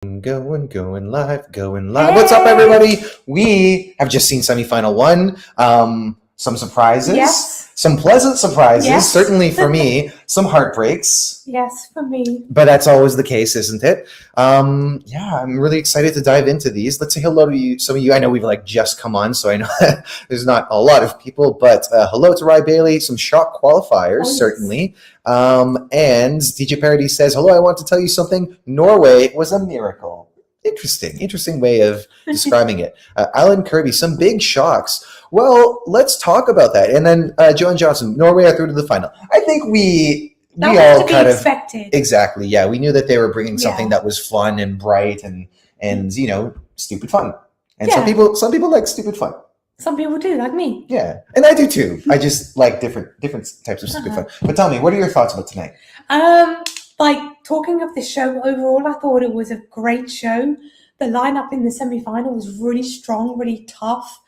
Going live. What's up, everybody? We have just seen semifinal one. Some surprises, Yes. some pleasant surprises, Yes. certainly for me, some heartbreaks, Yes, for me. but that's always the case, isn't it? Yeah, I'm really excited to dive into these. Let's say hello to you. Some of you, I know we've just come on, so I know there's not a lot of people, but hello to Rye Bailey, some shock qualifiers, Yes. certainly. And DJ Parody says, hello, I want to tell you something. Norway was a miracle. Interesting way of describing it. Alan Kirby, some big shocks. Well, let's talk about that. And then Joan Johnson, Norway are through to the final. I think we That all was to kind be of expected. exactly, yeah. We knew that they were bringing something Yeah. that was fun and bright and stupid fun. And Yeah. some people like stupid fun. Some people do, like me. Yeah, and I do too. I just like different types of stupid fun. But tell me, what are your thoughts about tonight? Talking of the show overall, I thought it was a great show. The lineup in the semi-final was really strong, really tough.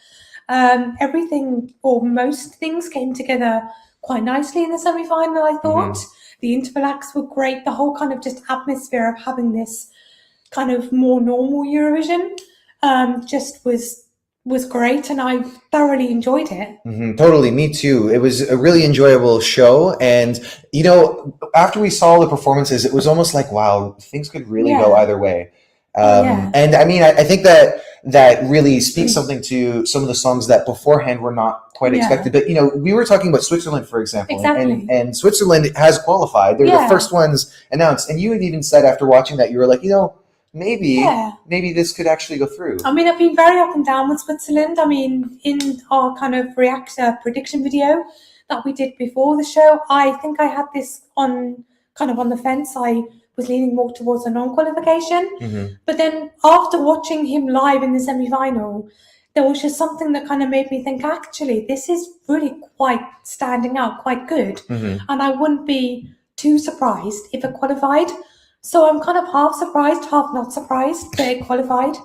Everything, or most things, came together quite nicely in the semi-final, I thought. The interval acts were great. The whole kind of just atmosphere of having this kind of more normal Eurovision just was great, and I thoroughly enjoyed it. Totally, me too. It was a really enjoyable show, and after we saw the performances, it was almost like, wow, things could really go either way. And I mean, I think that really speaks something to some of the songs that beforehand were not quite expected. But we were talking about Switzerland, for example, Exactly. and Switzerland has qualified. They're the first ones announced, and you had even said after watching that, you were like, maybe this could actually go through. I mean, I've been very up and down with Switzerland. I mean, in our kind of prediction video that we did before the show, I think I had this on the fence. I was leaning more towards a non-qualification. But then after watching him live in the semi-final, there was just something that kind of made me think, actually, this is really quite standing out, quite good. And I wouldn't be too surprised if it qualified. So I'm kind of half surprised, half not surprised that it qualified.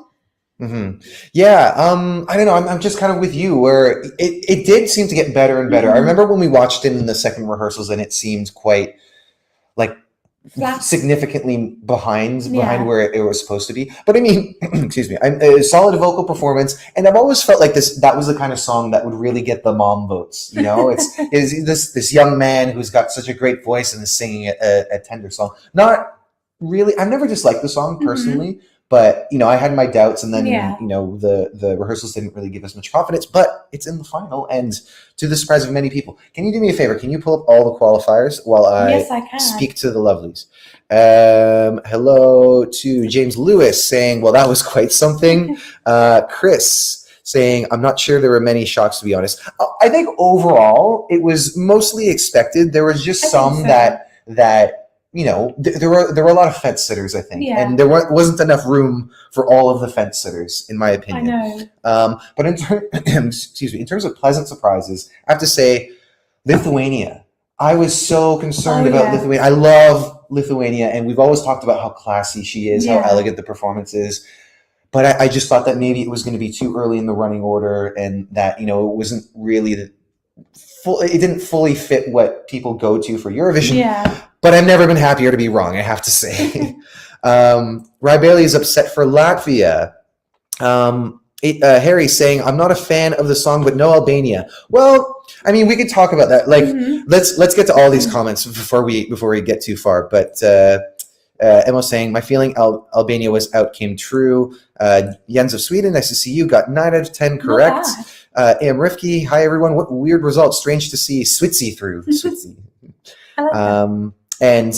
Yeah, I don't know. I'm just kind of with you, where it did seem to get better and better. I remember when we watched it in the second rehearsals, and it seemed quite significantly behind where it was supposed to be. But I mean, excuse me, a solid vocal performance, and I've always felt like that was the kind of song that would really get the mom votes. It's this young man who's got such a great voice and is singing a tender song. Not really. I've never disliked the song personally, but I had my doubts, and then the rehearsals didn't really give us much confidence. But it's in the final, and to the surprise of many people. Can you do me a favor? Can you pull up all the qualifiers while I can. speak to the lovelies? Hello to James Lewis saying, well, that was quite something. Chris saying, I'm not sure there were many shocks, to be honest. I think overall it was mostly expected. There was just some that there were a lot of fence sitters, I think, and there wasn't enough room for all of the fence sitters, in my opinion. I know. But in terms of pleasant surprises, I have to say, Lithuania. I was so concerned about Lithuania. I love Lithuania, and we've always talked about how classy she is, how elegant the performance is. But I just thought that maybe it was going to be too early in the running order, and that it wasn't really it didn't fully fit what people go to for Eurovision. Yeah. But I've never been happier to be wrong, I have to say. Rye Bailey is upset for Latvia. Harry saying, I'm not a fan of the song, but no Albania. Well, I mean, we could talk about that. Let's get to all these comments before we get too far. But Emma saying, my feeling Albania was out came true. Jens of Sweden, nice to see you. Got 9 out of 10 correct. Am Rifki, hi everyone. What weird result. Strange to see Switzy through. Switzy. I like that. And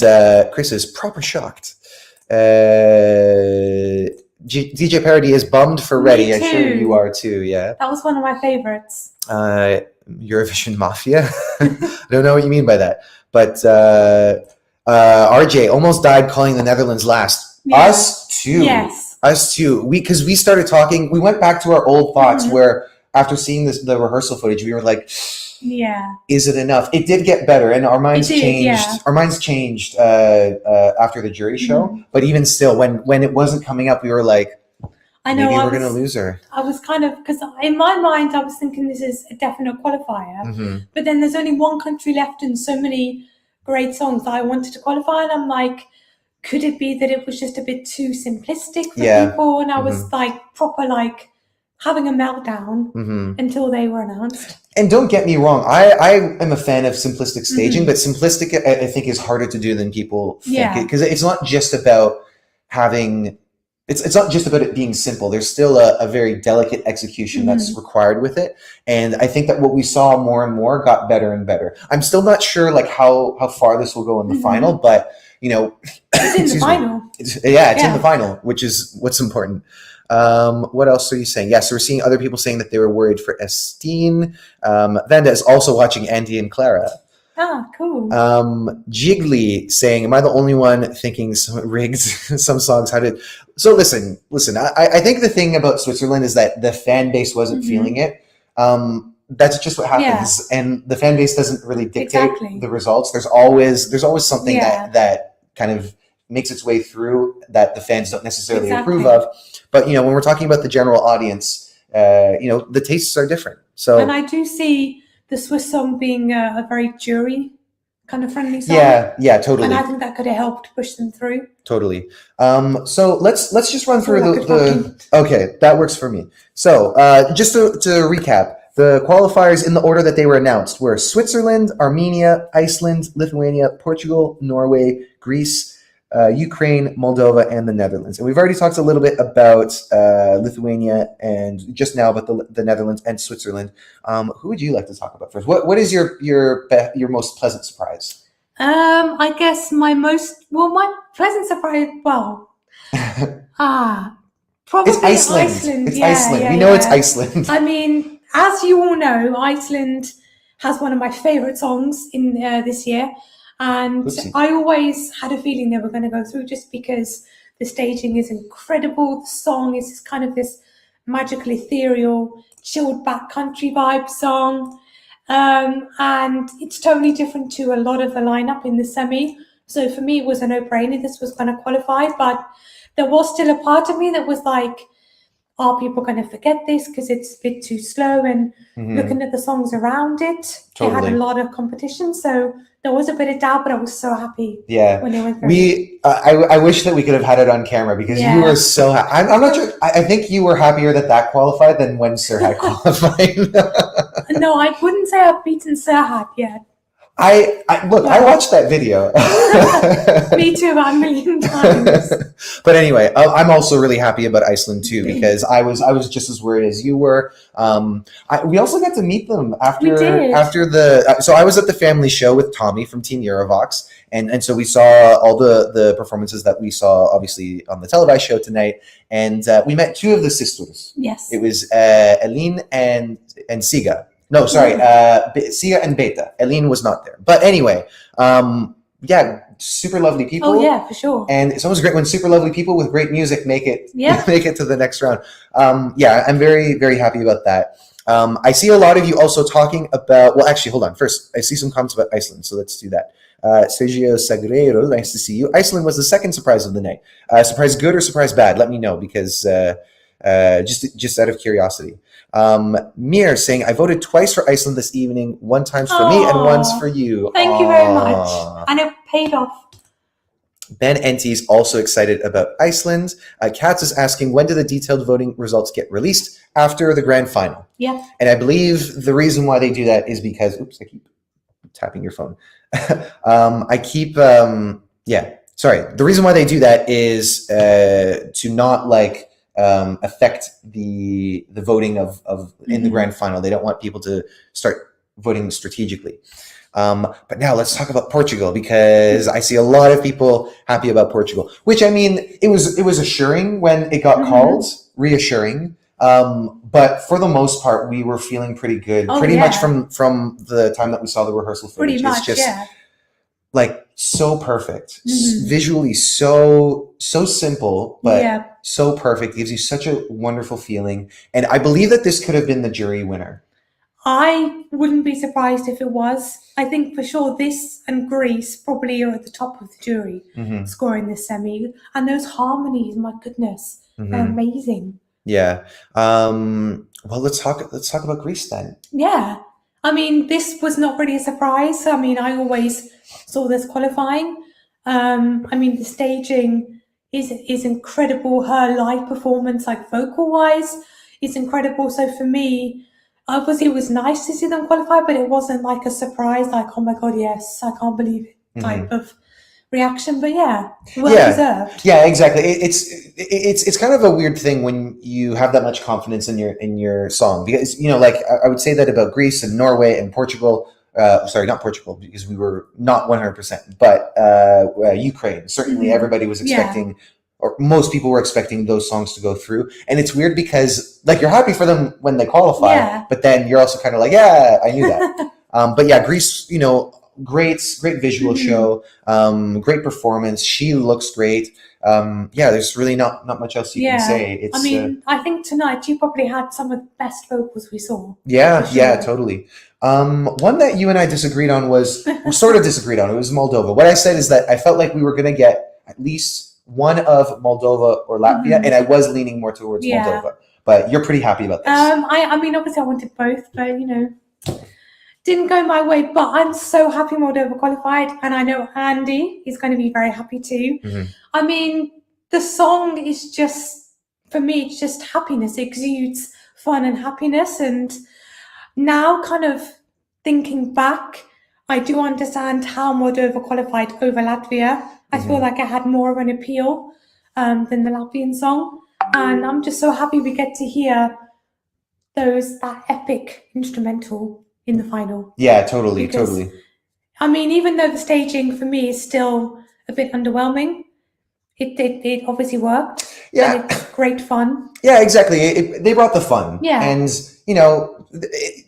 Chris is proper shocked. DJ Parody is bummed for Reddy. I'm sure you are too, yeah. That was one of my favorites. Eurovision Mafia. I don't know what you mean by that. But RJ almost died calling the Netherlands last. Yeah. Us too. Yes. Us too. Because we started talking, we went back to our old thoughts where after seeing the rehearsal footage, we were like, is it enough? It did get better, and our minds changed. Yeah. Our minds changed after the jury show. But even still, when it wasn't coming up, we were like, maybe we're going to lose her. I was kind of, because in my mind, I was thinking this is a definite qualifier. But then there's only one country left and so many great songs that I wanted to qualify, and I'm like, could it be that it was just a bit too simplistic for Yeah. people? And I was like proper like having a meltdown until they were announced. And don't get me wrong, I am a fan of simplistic staging, but simplistic I think is harder to do than people think. Because it's not just about having, it's not just about it being simple. There's still a very delicate execution that's required with it. And I think that what we saw more and more got better and better. I'm still not sure like how far this will go in the final, but you know, it's in the final. It's in the final, which is what's important. What else are you saying? Yeah, so we're seeing other people saying that they were worried for Estine. Vanda is also watching Andy and Clara. Ah, cool. Jiggly saying, am I the only one thinking rigged some songs? How did... So listen, I think the thing about Switzerland is that the fan base wasn't feeling it. That's just what happens. And the fan base doesn't really dictate the results. There's always something that kind of makes its way through that the fans don't necessarily approve of. But, you know, when we're talking about the general audience, you know, the tastes are different. So, and I do see the Swiss song being a very jury kind of friendly song. Yeah, totally. And I think that could have helped push them through. Totally. So let's just run through the okay, that works for me. So just to recap, the qualifiers in the order that they were announced were Switzerland, Armenia, Iceland, Lithuania, Portugal, Norway, Greece, Ukraine, Moldova, and the Netherlands. And we've already talked a little bit about Lithuania and just now about the Netherlands and Switzerland. Who would you like to talk about first? What is your most pleasant surprise? I guess my pleasant surprise. Well, probably it's Iceland. It's Iceland. We know it's Iceland. I mean, as you all know, Iceland has one of my favorite songs in this year. And I always had a feeling they were going to go through just because the staging is incredible. The song is kind of this magical, ethereal, chilled back country vibe song. And it's totally different to a lot of the lineup in the semi. So for me, it was a no-brainer. This was going to qualify. But there was still a part of me that was like, are people going to forget this because it's a bit too slow? And looking at the songs around it, it had a lot of competition. So there was a bit of doubt, but I was so happy when they went through. I wish that we could have had it on camera because you were so happy. I'm not sure. I think you were happier that qualified than when Sir had qualified. No, I wouldn't say I've beaten Serhat yet. I watched that video. Me too, about 1 million times. But anyway, I'm also really happy about Iceland too because I was just as worried as you were. We also got to meet them after the. So I was at the family show with Tommy from Team Eurovox, and so we saw all the performances that we saw obviously on the televised show tonight, and we met two of the sisters. Yes, it was Eline and Siga. No, sorry, Sia and Beta. Eline was not there. But anyway, super lovely people. Oh, yeah, for sure. And it's always great when super lovely people with great music make it to the next round. I'm very, very happy about that. I see a lot of you also talking about, well, actually, hold on. First, I see some comments about Iceland, so let's do that. Sergio Sagreiro, nice to see you. Iceland was the second surprise of the night. Surprise good or surprise bad? Let me know because just out of curiosity. Mir saying, I voted twice for Iceland this evening, one times for me and once for you. Thank you very much. And it paid off. Ben Enti is also excited about Iceland. Katz is asking, when do the detailed voting results get released? After the grand final. Yeah. And I believe the reason why they do that is because, oops, I keep tapping your phone. The reason why they do that is to not affect the voting of in the grand final. They don't want people to start voting strategically. But now let's talk about Portugal because I see a lot of people happy about Portugal, which I mean, it was assuring when it got called, reassuring. But for the most part, we were feeling pretty good, much from the time that we saw the rehearsal footage. It's just like so perfect, visually so simple, but so perfect. Gives you such a wonderful feeling. And I believe that this could have been the jury winner. I wouldn't be surprised if it was. I think for sure this and Greece probably are at the top of the jury scoring this semi. And those harmonies, my goodness, they're amazing. Yeah. Well, let's talk about Greece then. Yeah. I mean, this was not really a surprise. I mean, I always saw this qualifying. I mean, the staging is incredible. Her live performance, like vocal wise, is incredible. So for me, it was nice to see them qualify, but it wasn't like a surprise, like, oh my god, yes, I can't believe it type of reaction. But yeah, well deserved. Yeah, exactly. It's kind of a weird thing when you have that much confidence in your song, because like I would say that about Greece and Norway and Portugal. Sorry, not Portugal, because we were not 100%, but Ukraine. Certainly, everybody was expecting, or most people were expecting those songs to go through. And it's weird because, like, you're happy for them when they qualify, but then you're also kind of like, yeah, I knew that. But yeah, Greece, great visual show, great performance. She looks great. There's really not much else you can say. I mean, I think tonight you probably had some of the best vocals we saw. Yeah, totally. One that you and I disagreed on was, we sort of disagreed on, it was Moldova. What I said is that I felt like we were going to get at least one of Moldova or Latvia, and I was leaning more towards Moldova. But you're pretty happy about this. I mean, obviously I wanted both, but didn't go my way. But I'm so happy Moldova qualified, and I know Andy is going to be very happy too. I mean, the song is just, for me, it's just happiness. It exudes fun and happiness. And now, kind of thinking back, I do understand how Moldova qualified over Latvia. I feel like it had more of an appeal than the Latvian song. And I'm just so happy we get to hear that epic instrumental in the final. Yeah, totally. I mean, even though the staging for me is still a bit underwhelming, it obviously worked. Yeah. And it's great fun. Yeah, exactly. They brought the fun. Yeah. And,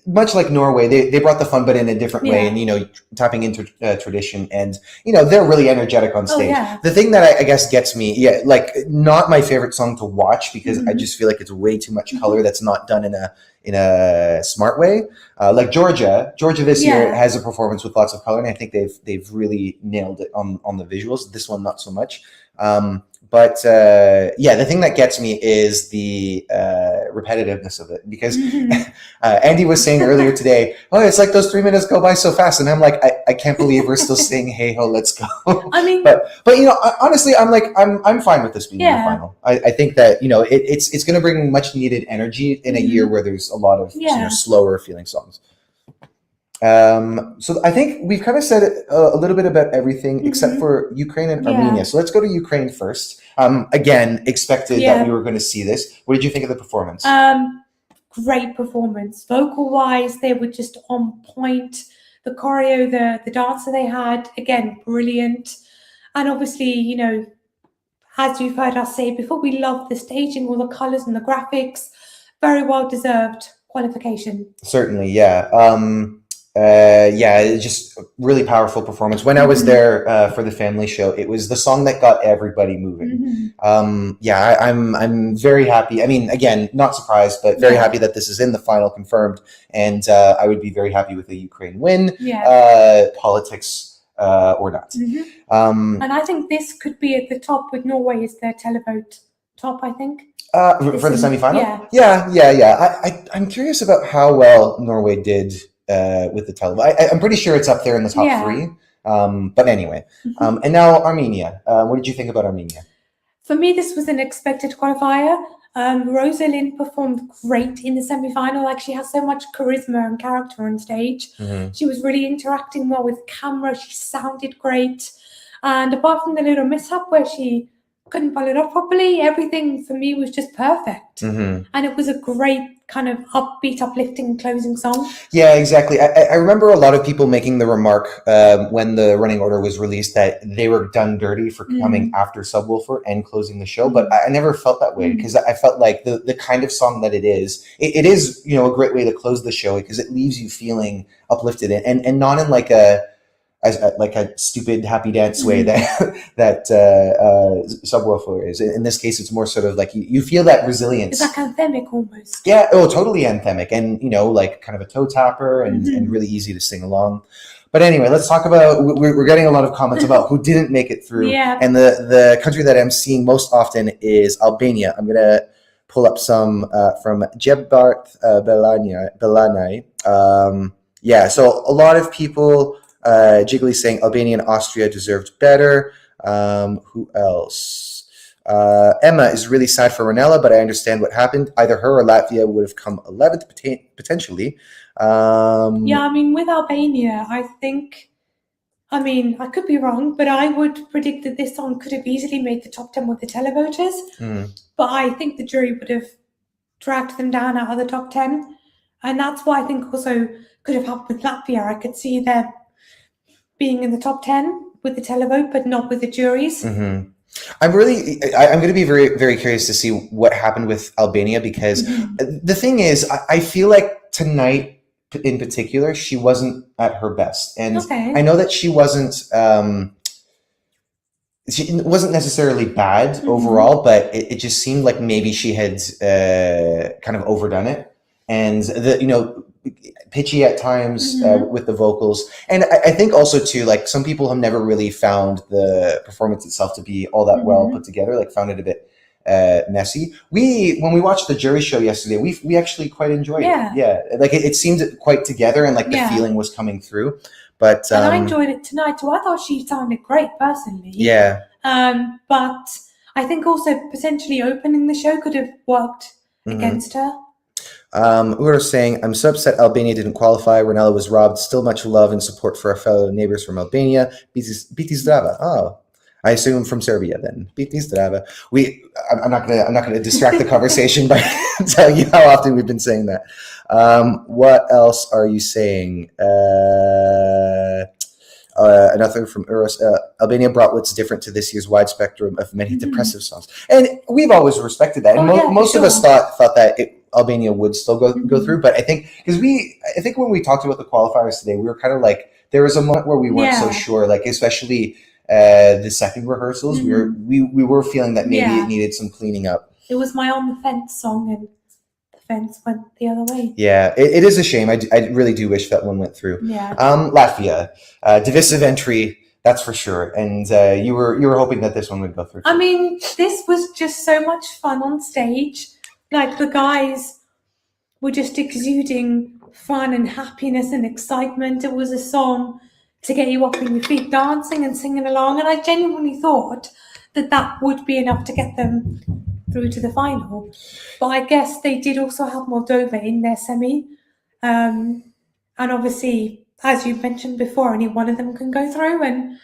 much like Norway, they brought the fun, but in a different way, and, tapping into tradition, and, they're really energetic on stage. The thing that I guess gets me, like, not my favorite song to watch, because I just feel like it's way too much color that's not done in a smart way. Like Georgia this year has a performance with lots of color, and I think they've really nailed it on the visuals. This one, not so much. But the thing that gets me is the repetitiveness of it, because Andy was saying earlier today, oh, it's like those 3 minutes go by so fast, and I'm like, I can't believe we're still saying hey ho, let's go. I mean, but honestly, I'm like, I'm fine with this being the final. I think that it's going to bring much needed energy in a year where there's a lot of slower feeling songs. So I think we've kind of said a little bit about everything except for Ukraine and Armenia. So let's go to Ukraine first. Again, expected that we were going to see this. What did you think of the performance? Great performance. Vocal-wise, they were just on point. The choreo, the dancer they had, again, brilliant. And obviously, as you've heard us say before, we love the staging, all the colours and the graphics. Very well-deserved qualification. Certainly, yeah. Just really powerful performance. When I was there for the family show, it was the song that got everybody moving. I'm very happy. I mean, again, not surprised, but very happy that this is in the final, confirmed. And I would be very happy with the Ukraine win, politics or not. And I think this could be at the top, with Norway as their televote top, I think. For the semifinal? Yeah. I'm curious about how well Norway did with the televote. I'm pretty sure it's up there in the top 3. But anyway, and now Armenia. What did you think about Armenia? For me, this was an expected qualifier. Rosalind performed great in the semi-final. Like, she has so much charisma and character on stage. She was really interacting well with camera. She sounded great. And apart from the little mishap where she couldn't pull it off properly, everything for me was just perfect. And it was a great kind of upbeat, uplifting closing song. Yeah, exactly. I remember a lot of people making the remark when the running order was released that they were done dirty for coming after Subwoofer and closing the show, but I never felt that way, because I felt like the kind of song that it is a great way to close the show, because it leaves you feeling uplifted, and not in like a stupid happy dance way that Subwoofer is. In this case, it's more sort of like you feel that resilience. It's like anthemic almost. Yeah, totally anthemic, and like kind of a toe tapper, and really easy to sing along. But anyway, let's talk about, we're getting a lot of comments about who didn't make it through. And the country that I'm seeing most often is Albania. I'm going to pull up some from Jebart Belanai. So a lot of people, Jiggly saying Albania and Austria deserved better. Who else? Emma is really sad for Ranella, but I understand what happened. Either her or Latvia would have come 11th potentially. Yeah, I mean, with Albania, I could be wrong, but I would predict that this song could have easily made the top 10 with the televoters. But I think the jury would have dragged them down out of the top 10. And that's why I think also could have happened with Latvia. I could see them being in the top 10 with the televote, but not with the juries. I'm going to be very, very curious to see what happened with Albania, because the thing is, I feel like tonight in particular, she wasn't at her best. And I know that she wasn't necessarily bad overall, but it just seemed like maybe she had kind of overdone it. And pitchy at times with the vocals. And I think also too, like, some people have never really found the performance itself to be all that well put together, like found it a bit messy. When we watched the jury show yesterday, we actually quite enjoyed it. Yeah, like it seemed quite together, and like the feeling was coming through. But and I enjoyed it tonight too. I thought she sounded great personally. Yeah. But I think also potentially opening the show could have worked against her. We were saying, I'm so upset Albania didn't qualify. Ranella was robbed. Still much love and support for our fellow neighbors from Albania. Biti zdrava. Oh, I assume from Serbia then. Biti zdrava. I'm not gonna distract the conversation by telling you how often we've been saying that. What else are you saying? Another from Uros. Albania brought what's different to this year's wide spectrum of many depressive songs, and we've always respected that. And most of us thought that Albania would still go through, but I think when we talked about the qualifiers today, we were kind of like, there was a moment where we weren't so sure, like especially the second rehearsals, we were feeling that maybe it needed some cleaning up. It was my On the Fence song, and the fence went the other way. Yeah, it is a shame. I really do wish that one went through. Yeah. Latvia, divisive entry, that's for sure. And you were hoping that this one would go through. I mean, this was just so much fun on stage. Like, the guys were just exuding fun and happiness and excitement. It was a song to get you up on your feet dancing and singing along. And I genuinely thought that would be enough to get them through to the final. But I guess they did also have Moldova in their semi. And obviously, as you mentioned before, only one of them can go through. And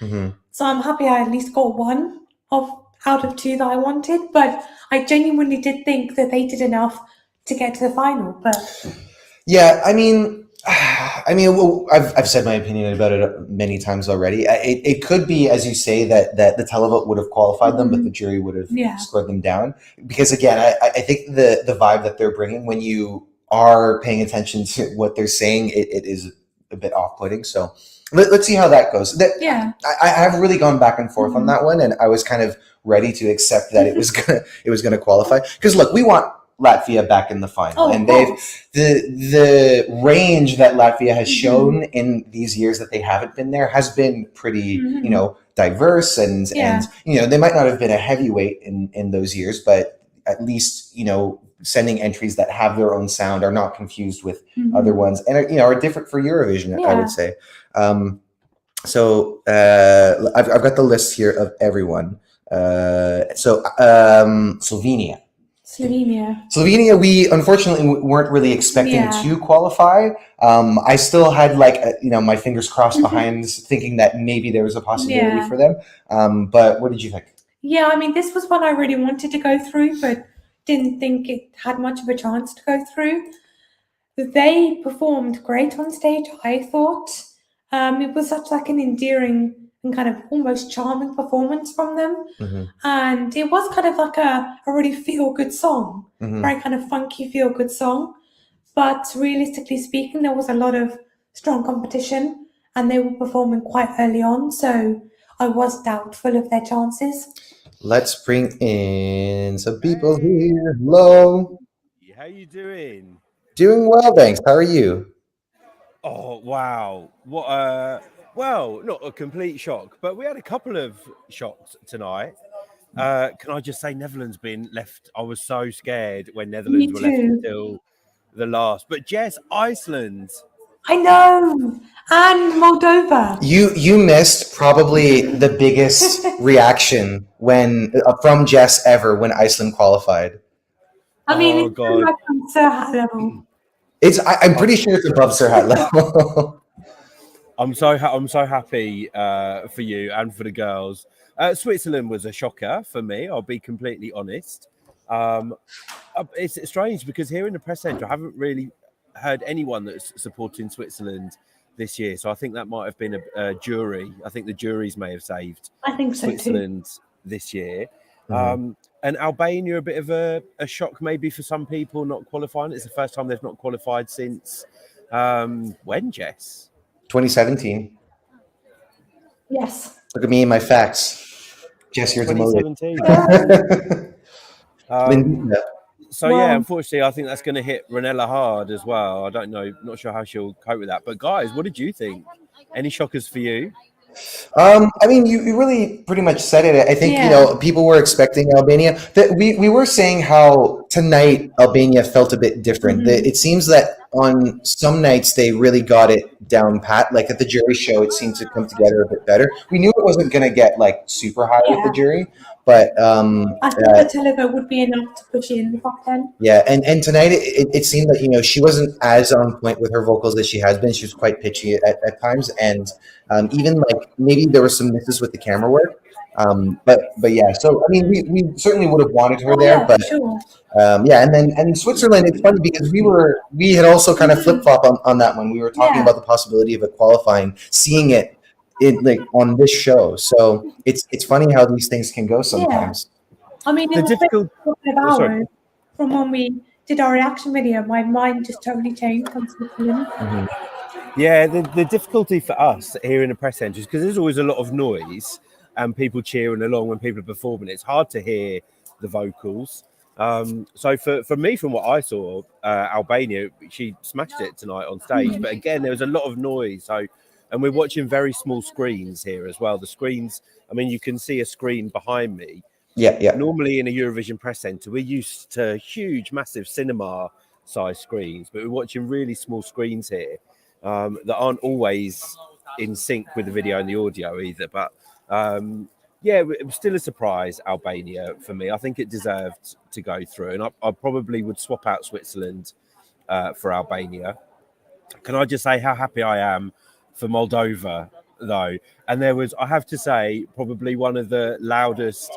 so I'm happy I at least got one out of two that I wanted, but I genuinely did think that they did enough to get to the final. But yeah, I mean, I've said my opinion about it many times already. It could be, as you say, that the televote would have qualified them, but the jury would have scored them down. Because again, I think the vibe that they're bringing, when you are paying attention to what they're saying, it is a bit off-putting. So let's see how that goes. I have really gone back and forth on that one, and I was kind of ready to accept that it was gonna qualify. Because look, we want Latvia back in the final, and the range that Latvia has shown in these years that they haven't been there has been pretty diverse, and they might not have been a heavyweight in those years, but at least sending entries that have their own sound, are not confused with other ones, and are different for Eurovision. I would say. So I've got the list here of everyone. Slovenia, we unfortunately weren't really expecting to qualify. I still had my fingers crossed behind, thinking that maybe there was a possibility for them. But what did you think? Yeah, I mean, this was one I really wanted to go through, but didn't think it had much of a chance to go through. They performed great on stage, I thought. It was such an endearing and kind of almost charming performance from them. And it was kind of like a really feel-good song, very kind of funky feel-good song. But realistically speaking, there was a lot of strong competition, and they were performing quite early on, so I was doubtful of their chances. Let's bring in some people here. Hello. How you doing? Doing well, thanks. How are you? Oh, wow. What well, not a complete shock, but we had a couple of shocks tonight. Can I just say Netherlands been left? I was so scared when Netherlands were left until the last. But Jess, Iceland, I know. And Moldova. You missed probably the biggest reaction when from Jess ever when Iceland qualified. I mean, Oh it's pretty God. much on Serhat level. I'm pretty sure it's above Serhat level. I'm so happy for you and for the girls. Switzerland was a shocker for me. I'll be completely honest. It's strange because here in the press centre, I haven't really heard anyone that's supporting Switzerland this year. So I think that might have been a jury. I think the juries may have saved I think so Switzerland this year. Mhm. And Albania, a bit of a shock maybe for some people not qualifying. It's the first time they've not qualified since when, Jess? 2017. Yes. Look at me and my facts. Jess, you're demoted. 2017. Linda. So Well- yeah, unfortunately, I think that's going to hit Ranella hard as well. I don't know, not sure how she'll cope with that. But guys, what did you think? Any shockers for you? I mean, you really pretty much said it. I think, you know, people were expecting Albania. That we were saying how tonight Albania felt a bit different. Mhm. It seems that on some nights they really got it down pat. Like at the jury show, it seemed to come together a bit better. We knew it wasn't going to get like super high with the jury, but I think the televote would be enough to put you in the top 10. yeah, and tonight it seemed that, you know, she wasn't as on point with her vocals as she has been. She was quite pitchy at times, and even like maybe there were some misses with the camera work. But yeah, so I mean, we certainly would have wanted her there, but sure. yeah, and Switzerland. It's funny because we had also kind of flip flop on that one. We were talking about the possibility of it qualifying, seeing it in like on this show. So it's funny how these things can go sometimes. I mean, The it was difficult- a couple of hours from when we did our reaction video. My mind just totally changed on Switzerland. Yeah, the difficulty for us here in the press centre is because there's always a lot of noise and people cheering along when people are performing. It's hard to hear the vocals. So for me, from what I saw, Albania, she smashed it tonight on stage. But again, there was a lot of noise. So, and we're watching very small screens here as well. The screens, I mean, you can see a screen behind me. Yeah. Normally in a Eurovision press centre, we're used to huge, massive cinema-sized screens, but we're watching really small screens here that aren't always in sync with the video and the audio either. But yeah, it was still a surprise, Albania, for me. I think it deserved to go through, and I probably would swap out Switzerland for Albania. Can I just say how happy I am for Moldova, though? And there was, I have to say, probably one of the loudest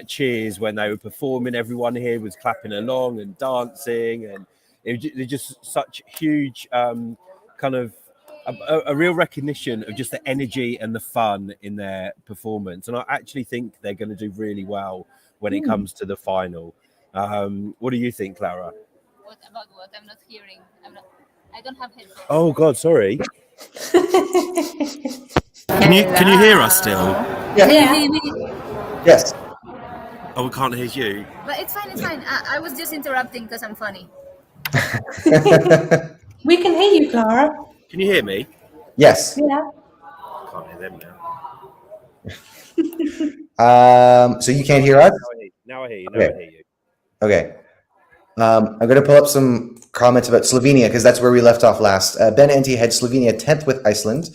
cheers when they were performing. Everyone here was clapping along and dancing, and it was just such huge kind of a real recognition of just the energy and the fun in their performance. And I actually think they're going to do really well when it comes to the final. What do you think, Clara? What about what? I'm not hearing. I don't have headphones. Oh God, sorry. Can you hear us still? Yeah. Yes. Oh, we can't hear you. But it's fine. It's fine. I was just interrupting because I'm funny. We can hear you, Clara. Can you hear me? Yes. Yeah. I can't hear them now. So you can't hear us? Now I hear you. Okay. I hear you. Okay. I'm going to pull up some comments about Slovenia because that's where we left off last. Ben Enti had Slovenia 10th with Iceland.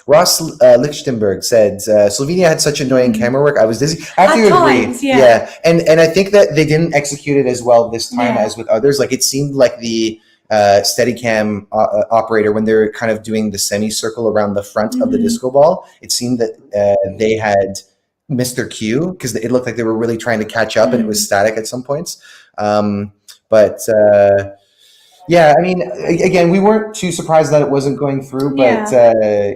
Ross Lichtenberg said Slovenia had such annoying camera work. I was dizzy. I have to times, agree. yeah. And I think that they didn't execute it as well this time as with others. Like it seemed like the Steadicam operator, when they're kind of doing the semicircle around the front of the disco ball, it seemed that they had missed their cue because it looked like they were really trying to catch up and it was static at some points. Yeah, I mean, again, we weren't too surprised that it wasn't going through, but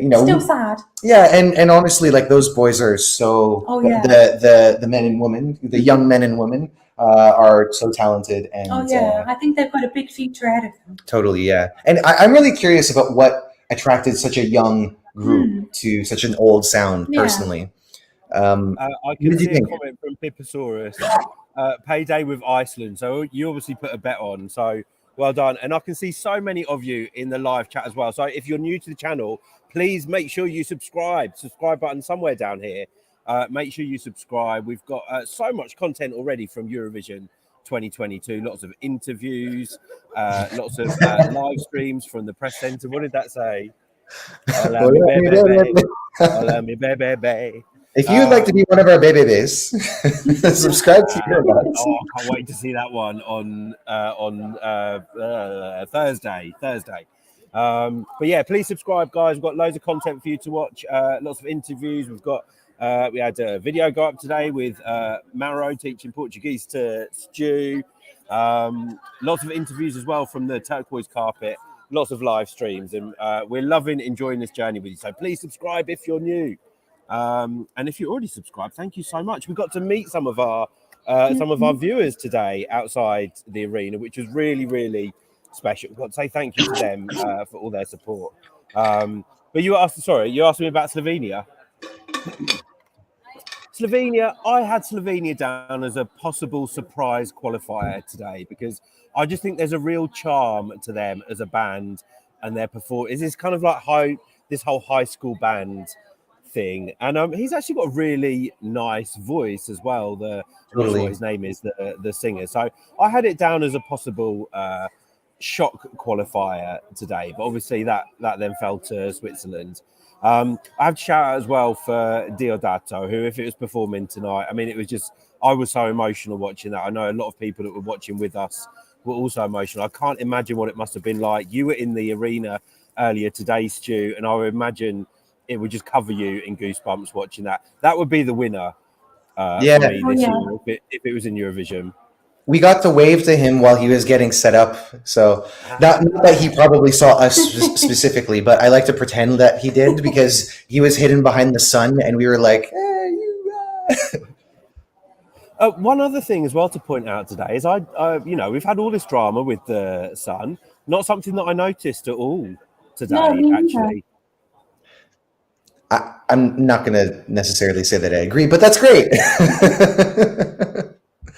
you know, Still sad. yeah, and honestly, like those boys are so the men and women, the young men and women are so talented, and I think they've got a big future ahead of them. totally, yeah. And I'm really curious about what attracted such a young group to such an old sound. Personally, I can see a comment from Pipposaurus. Payday with Iceland. So you obviously put a bet on. So well done. And I can see so many of you in the live chat as well. So if you're new to the channel, please make sure you subscribe. Subscribe button somewhere down here. Make sure you subscribe. We've got so much content already from Eurovision 2022. Lots of interviews, lots of live streams from the press centre. What did that say? Hola, mi bebe. Hola, mi bebe. If you would like to be one of our bebés, subscribe to your box. Oh, I can't wait to see that one on Thursday. But yeah, please subscribe, guys. We've got loads of content for you to watch. Lots of interviews. We had a video go up today with Maro teaching Portuguese to Stu. Lots of interviews as well from the turquoise carpet. Lots of live streams, and we're enjoying this journey with you. So please subscribe if you're new. And if you're already subscribed, thank you so much. We got to meet some of our viewers today outside the arena, which was really, really special. We've got to say thank you to them for all their support. But you asked me about Slovenia. Slovenia, I had Slovenia down as a possible surprise qualifier today because I just think there's a real charm to them as a band and their performance. It's kind of like this whole high school band thing, and he's actually got a really nice voice as well. I'm not sure what his name is, the singer. So I had it down as a possible shock qualifier today, but obviously that then fell to Switzerland. I have to shout out as well for Diodato, who, if it was performing tonight, I mean, it was just, I was so emotional watching that. I know a lot of people that were watching with us were also emotional. I can't imagine what it must have been like. You were in the arena earlier today, Stu, and I would imagine it would just cover you in goosebumps watching that. That would be the winner for me this year if it was in Eurovision. We got to wave to him while he was getting set up. So not that he probably saw us specifically, but I like to pretend that he did because he was hidden behind the sun and we were like, hey, you. One other thing as well to point out today is we've had all this drama with the sun. Not something that I noticed at all today, actually. I'm not going to necessarily say that I agree, but that's great.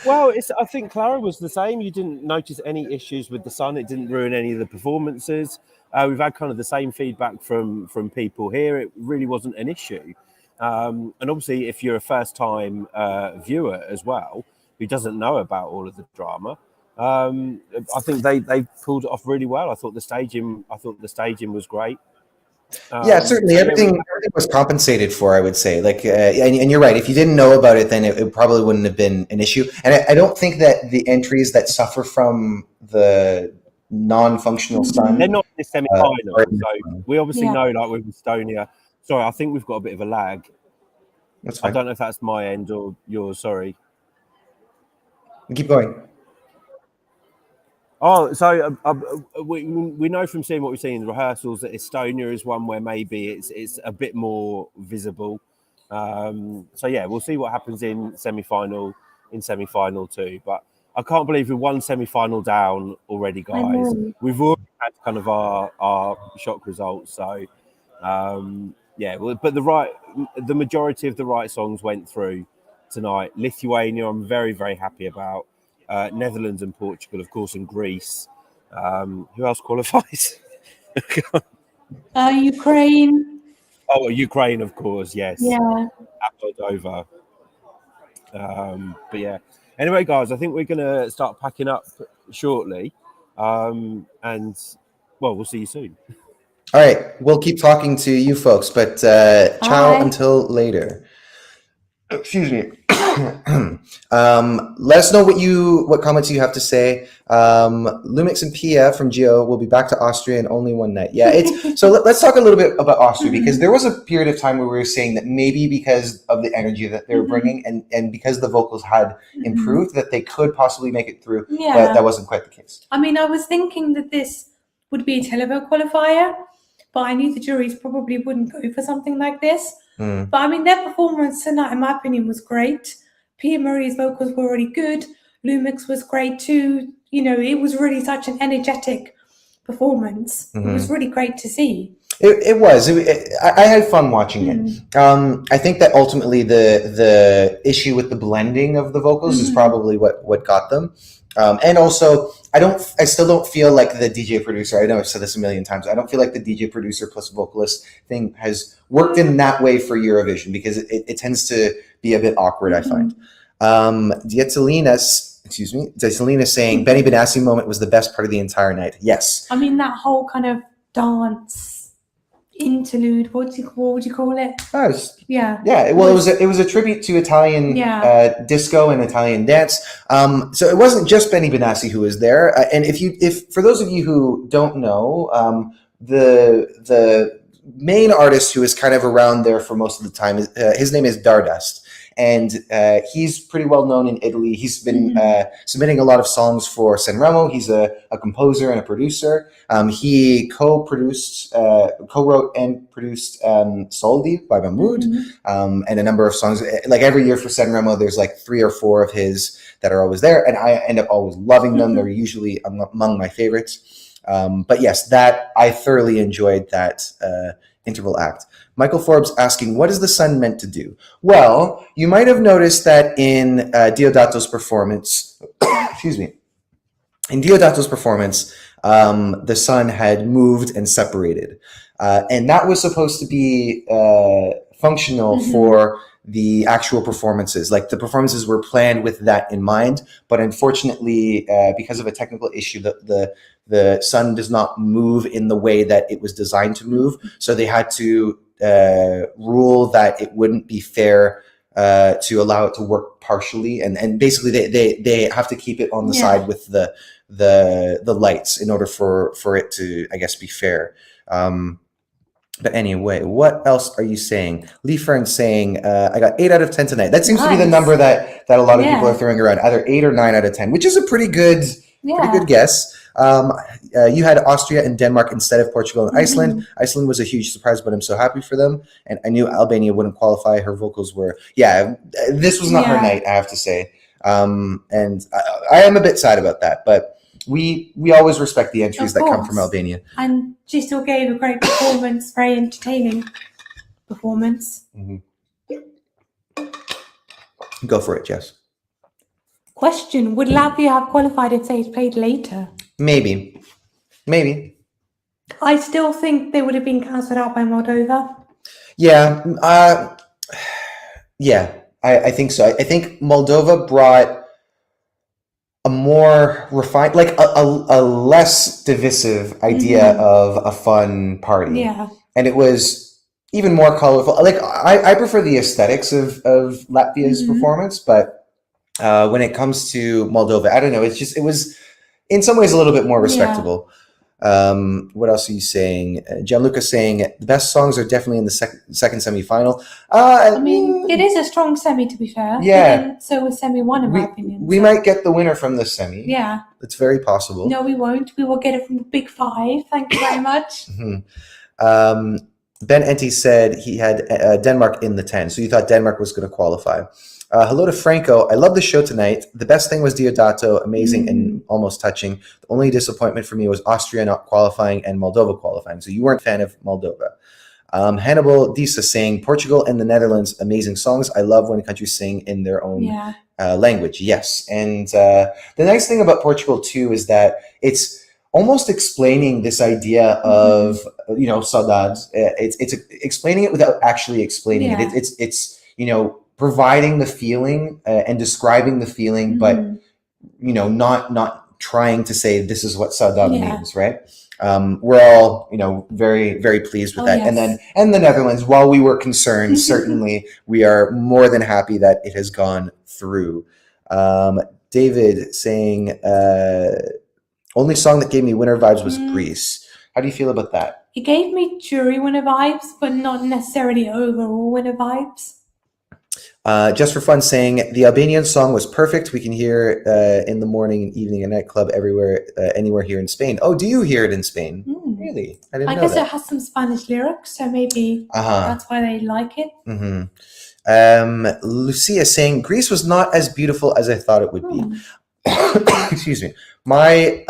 Well, I think Clara was the same. You didn't notice any issues with the sun. It didn't ruin any of the performances. We've had kind of the same feedback from people here. It really wasn't an issue. And obviously, if you're a first-time viewer as well, who doesn't know about all of the drama, I think they pulled it off really well. I thought the staging was great. Yeah, certainly everything was compensated for, I would say. Like, and you're right. If you didn't know about it, then it probably wouldn't have been an issue. And I don't think that the entries that suffer from the non-functional sun, they're not in the semi-final. So we obviously know, like with Estonia. Sorry, I think we've got a bit of a lag. That's fine. I don't know if that's my end or yours. Sorry. Keep going. Oh, so we know from seeing what we've seen in the rehearsals that Estonia is one where maybe it's a bit more visible. So yeah, we'll see what happens in semi-final too. But I can't believe we're one semi-final down already, guys. We've already had kind of our shock results. So but the majority of the right songs went through tonight. Lithuania, I'm very, very happy about. Netherlands and Portugal, of course, and Greece. Who else qualifies? Ukraine. Oh, Ukraine, of course, yes. Yeah. Moldova. But yeah. Anyway, guys, I think we're going to start packing up shortly. And, well, we'll see you soon. All right. We'll keep talking to you folks, but ciao until later. Excuse me. Let us know what comments you have to say. Lumix and Pia from Geo will be back to Austria in only one night. Yeah, so let's talk a little bit about Austria, because there was a period of time where we were saying that maybe because of the energy that they were bringing and because the vocals had improved, that they could possibly make it through. Yeah. But that wasn't quite the case. I mean, I was thinking that this would be a televote qualifier, but I knew the juries probably wouldn't go for something like this. But I mean, their performance tonight, in my opinion, was great. Pia Marie's vocals were really good. Lumix was great too. You know, it was really such an energetic performance. It was really great to see. It was. I had fun watching it. I think that ultimately the issue with the blending of the vocals is probably what got them. And also, I still don't feel like the DJ producer, I know I've said this a million times, I don't feel like the DJ producer plus vocalist thing has worked in that way for Eurovision, because it tends to be a bit awkward, I find. Dietzelinas excuse me. Selena saying Benny Benassi moment was the best part of the entire night. Yes. I mean, that whole kind of dance interlude. What would you call it? Yeah. Yeah. Well, it was a tribute to Italian disco and Italian dance. So it wasn't just Benny Benassi who was there. And if for those of you who don't know, the main artist who is kind of around there for most of the time is his name is Dardust. And he's pretty well known in Italy. He's been submitting a lot of songs for Sanremo. He's a composer and a producer. He co-wrote and produced Soldi by Mahmood, and a number of songs. Like every year for Sanremo, there's like 3 or 4 of his that are always there, and I end up always loving them. They're usually among my favorites. But yes, that I thoroughly enjoyed that interval act. Michael Forbes asking, what is the sun meant to do? Well, you might have noticed that in Diodato's performance, excuse me, in Diodato's performance, the sun had moved and separated. And that was supposed to be functional for the actual performances. Like the performances were planned with that in mind, but unfortunately, because of a technical issue, the sun does not move in the way that it was designed to move. So they had to rule that it wouldn't be fair to allow it to work partially, and basically they have to keep it on the side with the lights in order for it to, I guess, be fair. But anyway, what else are you saying? Lee Fern saying, I got 8 out of 10 tonight. That seems to be the number that a lot of people are throwing around, either 8 or 9 out of 10, which is a pretty good guess. You had Austria and Denmark instead of Portugal and Iceland. Iceland was a huge surprise, but I'm so happy for them. And I knew Albania wouldn't qualify. Her vocals were, this was not her night, I have to say. And I am a bit sad about that, but we always respect the entries that come from Albania. And she still gave a great performance, very entertaining performance. Go for it, Jess. Question, would Latvia have qualified if they had played later? Maybe. I still think they would have been cancelled out by Moldova. Yeah. I think so. I think Moldova brought a more refined, like a less divisive idea of a fun party. Yeah. And it was even more colorful. Like I prefer the aesthetics of Latvia's performance, but when it comes to Moldova, I don't know. It was in some ways a little bit more respectable. What else are you saying? Gianluca saying the best songs are definitely in the second semi-final. I mean, it is a strong semi, to be fair. Yeah. So was semi one, in my opinion. We might get the winner from this semi. Yeah. It's very possible. No, we won't. We will get it from the Big Five. Thank you very much. Ben Enti said he had Denmark in the 10, so you thought Denmark was going to qualify. Hello to Franco. I love the show tonight. The best thing was Diodato, amazing and almost touching. The only disappointment for me was Austria not qualifying and Moldova qualifying. So you weren't a fan of Moldova. Hannibal Disa saying, Portugal and the Netherlands, amazing songs. I love when countries sing in their own language. Yes. And the nice thing about Portugal, too, is that it's almost explaining this idea of, saudades. It's explaining it without actually explaining it. It's providing the feeling and describing the feeling, but not trying to say this is what saudade means, right? We're all very, very pleased with that. Yes. And the Netherlands, while we were concerned, certainly we are more than happy that it has gone through. David saying only song that gave me winter vibes was Greece. How do you feel about that? It gave me jury winner vibes, but not necessarily overall winner vibes. Just for fun saying the Albanian song was perfect. We can hear in the morning and evening and nightclub everywhere, anywhere here in Spain. Oh, do you hear it in Spain? Really? I didn't know guess that. It has some Spanish lyrics, so maybe that's why they like it. Lucia saying Greece was not as beautiful as I thought it would be. Excuse me. My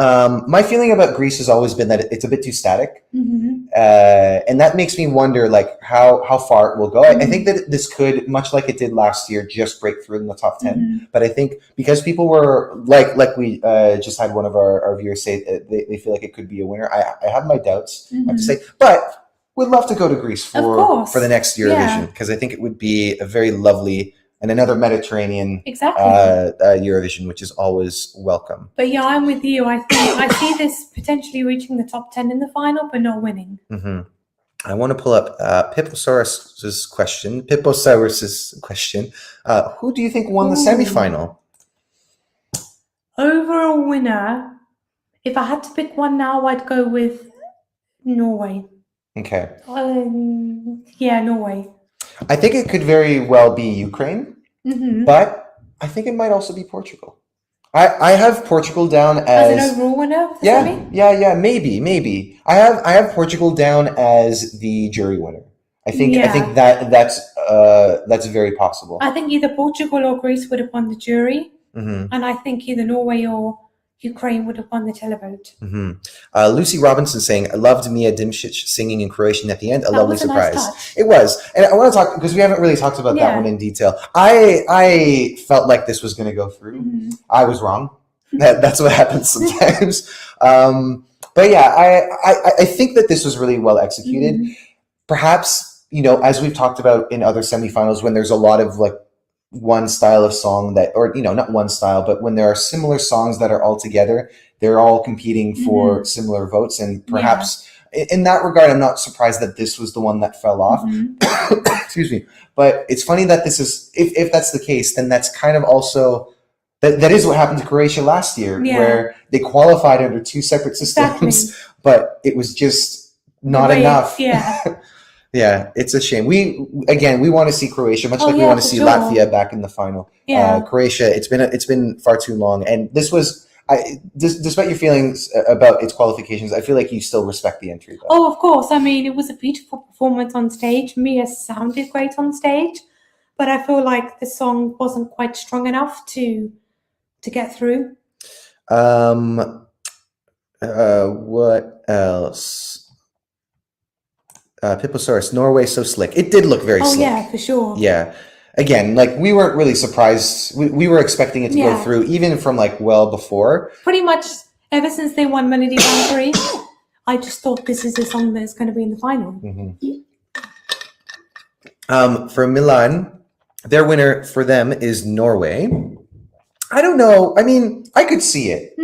feeling about Greece has always been that it's a bit too static, and that makes me wonder like how far it will go. I think that this could, much like it did last year, just break through in the top 10. But I think because people were like we just had one of our viewers say they feel like it could be a winner. I have my doubts, I have to say, but would love to go to Greece for the next Eurovision because I think it would be a very lovely and another Mediterranean Exactly. Eurovision, which is always welcome. But yeah, I'm with you. I think I see this potentially reaching the top 10 in the final, but not winning. Mm-hmm. I want to pull up Pipposaurus's question. Who do you think won the semi-final? Overall winner, if I had to pick one now, I'd go with Norway. Okay. Yeah, Norway. I think it could very well be Ukraine, but I think it might also be Portugal. I have Portugal down As an overall winner? For semi? Yeah, maybe. I have Portugal down as the jury winner. I think that's very possible. I think either Portugal or Greece would have won the jury, and I think either Norway or Ukraine would have won the televote. Lucy Robinson saying, I loved Mia Dimšić singing in Croatian at the end. A lovely surprise. Nice it was. And I want to talk, because we haven't really talked about that one in detail. I felt like this was going to go through. I was wrong. That's what happens sometimes. But yeah, I think that this was really well executed. Perhaps, as we've talked about in other semifinals, when there's a lot of like one style of song that, or not one style, but when there are similar songs that are all together, they're all competing for similar votes, and perhaps in that regard, I'm not surprised that this was the one that fell off. Excuse me. But it's funny that this is, if that's the case, then that's kind of also that is what happened to Croatia last year, where they qualified under two separate systems, but it was just not enough. Yeah, it's a shame. We want to see Croatia, much like we want to see Latvia back in the final. Croatia, it's been far too long, and this was. Despite your feelings about its qualifications, I feel like you still respect the entry, though. Oh, of course. I mean, it was a beautiful performance on stage. Mia sounded great on stage, but I feel like the song wasn't quite strong enough to get through. What else? Pipposaurus, Norway, so slick. It did look very slick. Oh, yeah, for sure. Yeah. Again, like, we weren't really surprised. We were expecting it to go through, even from, like, well before. Pretty much ever since they won Melody Grand Prix, I just thought this is the song that's going to be in the final. For Milan, their winner for them is Norway. I don't know. I mean, I could see it.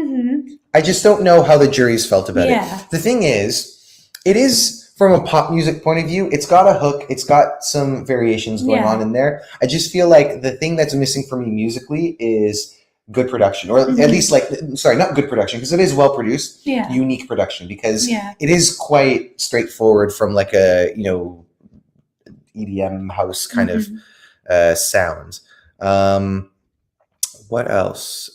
I just don't know how the juries felt about it. The thing is, it is... From a pop music point of view, it's got a hook. It's got some variations going on in there. I just feel like the thing that's missing for me musically is good production, or at least not good production, because it is well produced, unique production, because it is quite straightforward from like a, EDM house kind of sound. What else?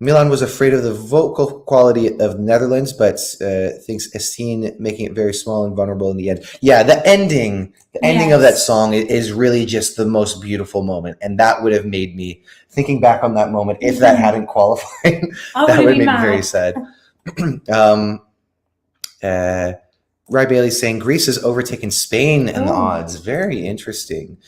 Milan was afraid of the vocal quality of the Netherlands, but thinks Estine making it very small and vulnerable in the end. Yeah, the ending of that song is really just the most beautiful moment, and that would have made me, thinking back on that moment, if that hadn't qualified, that would have made me very sad. Ry Bailey saying Greece has overtaken Spain in the odds. Very interesting.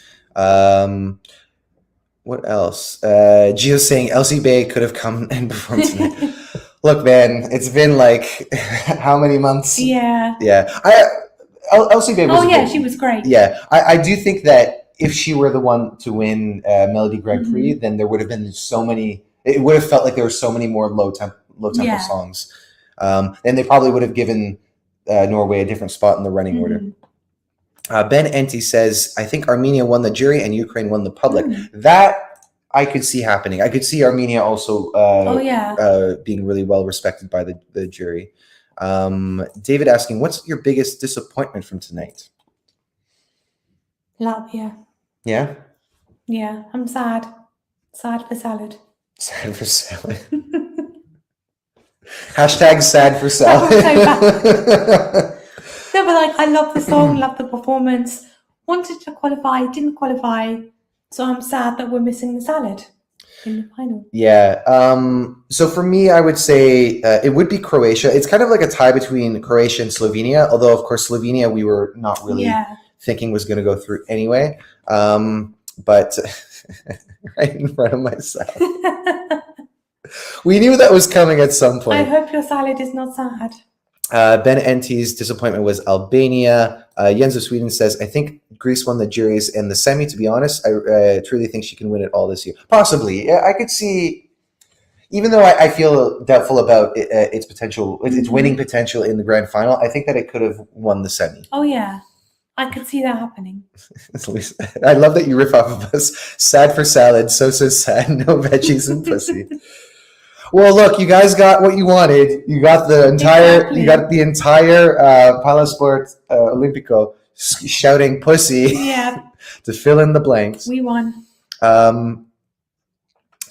What else? Gio saying Elsie Bay could have come and performed tonight. Look, man, it's been like how many months? Yeah. Elsie Bay was she was great. Yeah, I do think that if she were the one to win Melody Grand Prix, then there would have been so many. It would have felt like there were so many more low tempo songs, and they probably would have given Norway a different spot in the running order. Ben Enti says, I think Armenia won the jury and Ukraine won the public. That I could see happening. I could see Armenia also being really well respected by the jury. David asking, what's your biggest disappointment from tonight? Latvia. Yeah? Yeah, I'm sad. Sad for salad. Sad for salad. Hashtag sad for salad. No, but like, I love the song, love the performance. Wanted to qualify, didn't qualify. So I'm sad that we're missing the salad in the final. Yeah. So for me, I would say it would be Croatia. It's kind of like a tie between Croatia and Slovenia, although, of course, Slovenia we were not really thinking was going to go through anyway. But right in front of myself. We knew that was coming at some point. I hope your salad is not sad. Ben Enti's disappointment was Albania. Jens of Sweden says, I think Greece won the juries in the semi. To be honest, I truly think she can win it all this year. Possibly. Yeah, I could see, even though I feel doubtful about its potential, its winning potential in the grand final, I think that it could have won the semi. Oh, yeah. I could see that happening. I love that you riff off of us. Sad for salad, so sad, no veggies and pussy. Well, look, you guys got what you wanted. You got the entire, Palasport Olimpico shouting pussy to fill in the blanks. We won.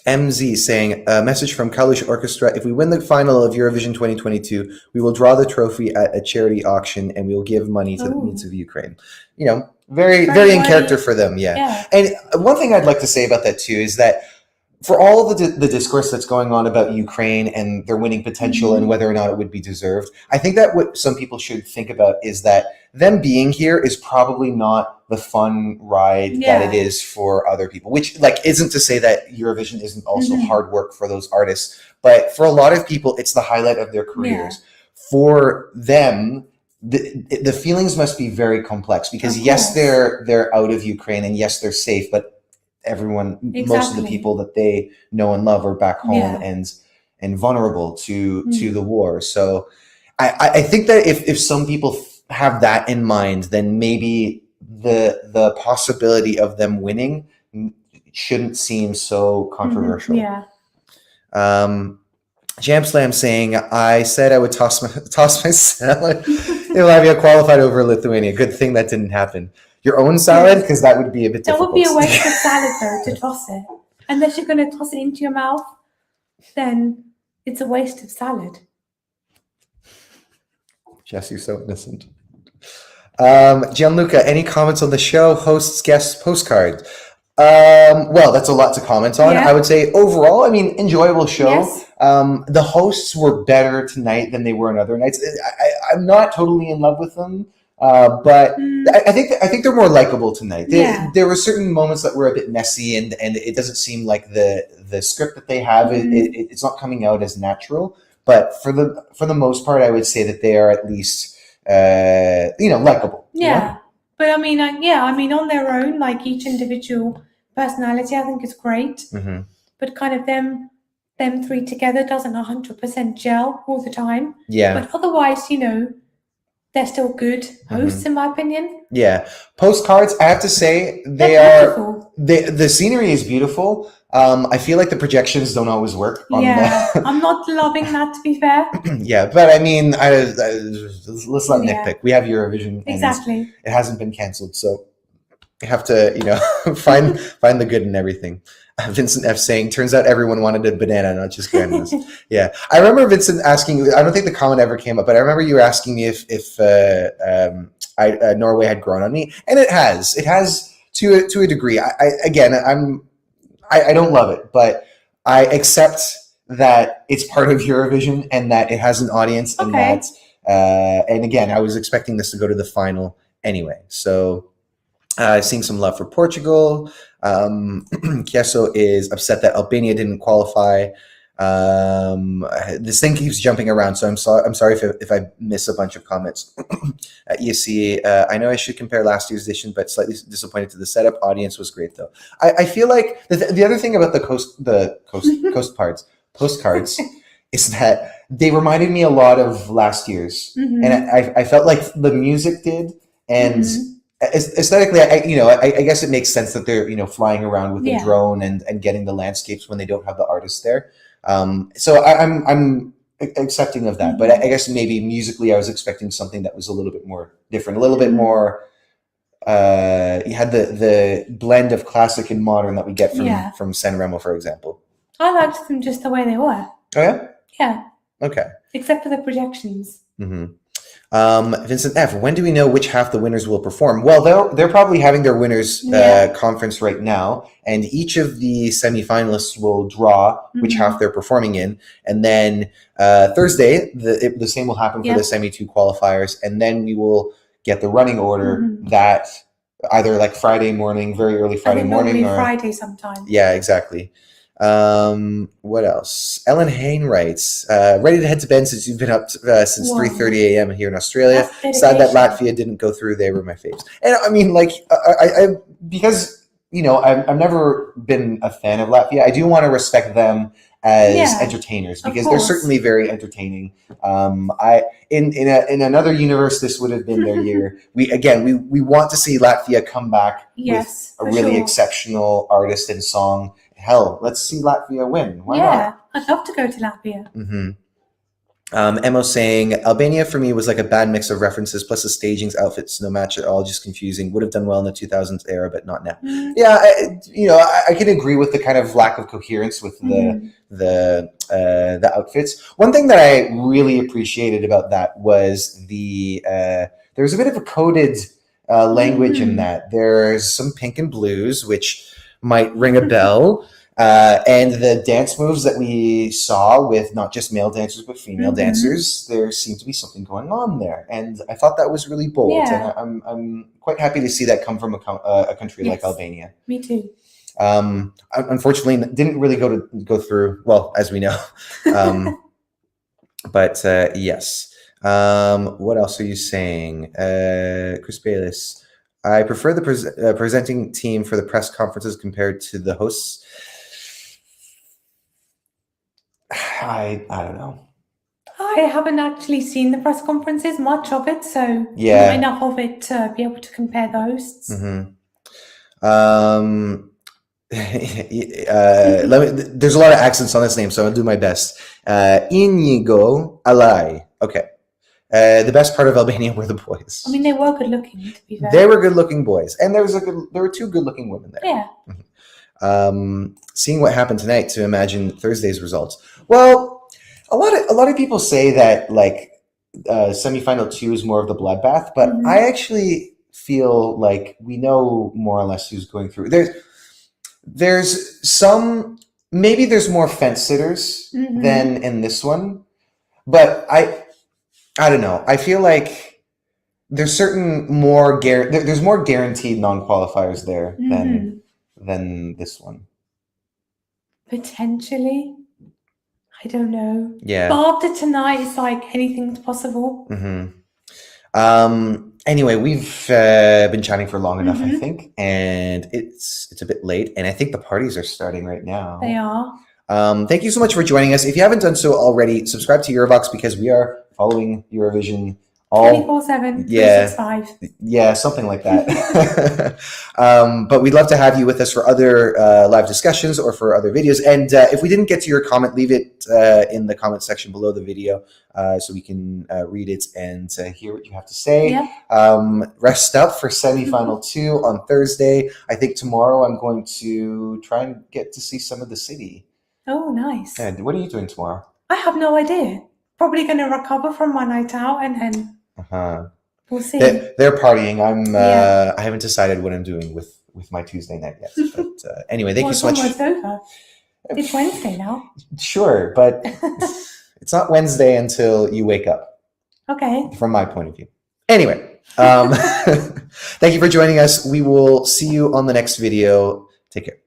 MZ saying, a message from Kalush Orchestra, if we win the final of Eurovision 2022, we will draw the trophy at a charity auction and we will give money to the needs of Ukraine. You know, very in character for them, yeah. And one thing I'd like to say about that too is that for all of the discourse that's going on about Ukraine and their winning potential and whether or not it would be deserved, I think that what some people should think about is that them being here is probably not the fun ride that it is for other people, which isn't to say that Eurovision isn't also hard work for those artists, but for a lot of people, it's the highlight of their careers. For them, the feelings must be very complex because yes, they're out of Ukraine and yes, they're safe, but everyone, most of the people that they know and love are back home and vulnerable to the war. So I think that if some people have that in mind, then maybe the possibility of them winning shouldn't seem so controversial. Jam Slam saying, I said I would toss my salad if Latvia qualified over Lithuania. Good thing that didn't happen. Your own salad? Because that would be a bit difficult. That would be a waste of salad, though, to toss it. Unless you're going to toss it into your mouth, then it's a waste of salad. Jess, you're so innocent. Gianluca, any comments on the show, hosts, guests, postcard? Well, that's a lot to comment on. I would say overall, enjoyable show. Yes. The hosts were better tonight than they were on other nights. I'm not totally in love with them. But I think they're more likable tonight. There were certain moments that were a bit messy, and it doesn't seem like the script that they have it's not coming out as natural. But for the most part, I would say that they are at least likable. Yeah, but on their own, like each individual personality, I think is great. But kind of them three together doesn't 100% gel all the time. Yeah, but otherwise, they're still good hosts, in my opinion. Yeah. Postcards, I have to say, the scenery is beautiful. I feel like the projections don't always work. I'm not loving that, to be fair. But let's not nitpick. We have Eurovision. And it hasn't been cancelled, so you have to, find the good in everything. Vincent F saying, turns out everyone wanted a banana, not just grandmas. I remember Vincent asking, I don't think the comment ever came up, but I remember you asking me if Norway had grown on me, and it has to a degree. I don't love it, but I accept that it's part of Eurovision and that it has an audience and that, and again, I was expecting this to go to the final anyway. So seeing some love for Portugal. Kieso is upset that Albania didn't qualify. This thing keeps jumping around, so I'm sorry if I miss a bunch of comments. ESC, I know I should compare last year's edition, but slightly disappointed to the setup. Audience was great though. I feel like the other thing about the postcards is that they reminded me a lot of last year's, and I felt like the music did, and aesthetically, I guess it makes sense that they're flying around with a drone and getting the landscapes when they don't have the artists there. So I'm accepting of that, but I guess maybe musically I was expecting something that was a little bit more different, a little bit more. You had the blend of classic and modern that we get from San Remo, for example. I liked them just the way they were. Oh yeah. Yeah. Okay. Except for the projections. Vincent F, when do we know which half the winners will perform? Well, they're probably having their winners conference right now, and each of the semifinalists will draw which half they're performing in, and then Thursday the same will happen for the semi-2 qualifiers, and then we will get the running order that either like Friday morning, very early Friday morning, or Friday sometime. Yeah, exactly. What else? Ellen Hain writes, ready to head to bed since you've been up since Wow. 3:30 a.m. here in Australia. That's Sad that dedication. Latvia didn't go through. They were my faves. And I mean, like, I because, you know, I've never been a fan of Latvia. I do want to respect them as Yeah, entertainers of because they're course. certainly very entertaining. In another universe, this would have been their year. We want to see Latvia come back Yes, with a for really sure. exceptional artist and song. Hell, let's see Latvia win. Why Yeah, I'd love to go to Latvia. not? Mm-hmm. Emo saying, Albania for me was like a bad mix of references plus the stagings, outfits, no match at all, just confusing. Would have done well in the 2000s era, but not now. Mm. Yeah, I can agree with the kind of lack of coherence with the outfits. One thing that I really appreciated about that was there was a bit of a coded language in that. There's some pink and blues, which might ring a bell. And the dance moves that we saw with not just male dancers but female dancers, there seemed to be something going on there, and I thought that was really bold. Yeah. And I'm quite happy to see that come from a country like Albania. Me too. Unfortunately, didn't really go through well, as we know. But yes. What else are you saying, Chris Bayless? I prefer the presenting team for the press conferences compared to the hosts. I don't know. I haven't actually seen the press conferences, much of it, so Yeah. not enough of it to be able to compare the hosts. There's a lot of accents on this name, so I'll do my best. Inigo Alai. Okay. The best part of Albania were the boys. I mean, they were good looking, to be fair. They were good-looking boys, and there were two good-looking women there. Yeah. Seeing what happened tonight to imagine Thursday's results. Well, a lot of people say that like semifinal 2 is more of the bloodbath, but I actually feel like we know more or less who's going through. There's some, maybe there's more fence sitters than in this one, but I don't know. I feel like there's there's more guaranteed non-qualifiers there than this one. Potentially. I don't know. Yeah. But after tonight, it's like anything's possible. Anyway, we've been chatting for long enough, I think, and it's a bit late, and I think the parties are starting right now. They are. Thank you so much for joining us. If you haven't done so already, subscribe to Eurovox because we are following Eurovision 24/7, 365. Yeah, something like that. But we'd love to have you with us for other live discussions or for other videos. And if we didn't get to your comment, leave it in the comment section below the video so we can read it and hear what you have to say. Yep. Rest up for semifinal 2 on Thursday. I think tomorrow I'm going to try and get to see some of the city. Oh, nice. And what are you doing tomorrow? I have no idea. Probably going to recover from my night out and then we'll see. They're partying. I haven't decided what I'm doing with my Tuesday night yet. But anyway, thank you so much. It's almost over. It's Wednesday now. Sure, but it's not Wednesday until you wake up. Okay. From my point of view. Anyway, thank you for joining us. We will see you on the next video. Take care.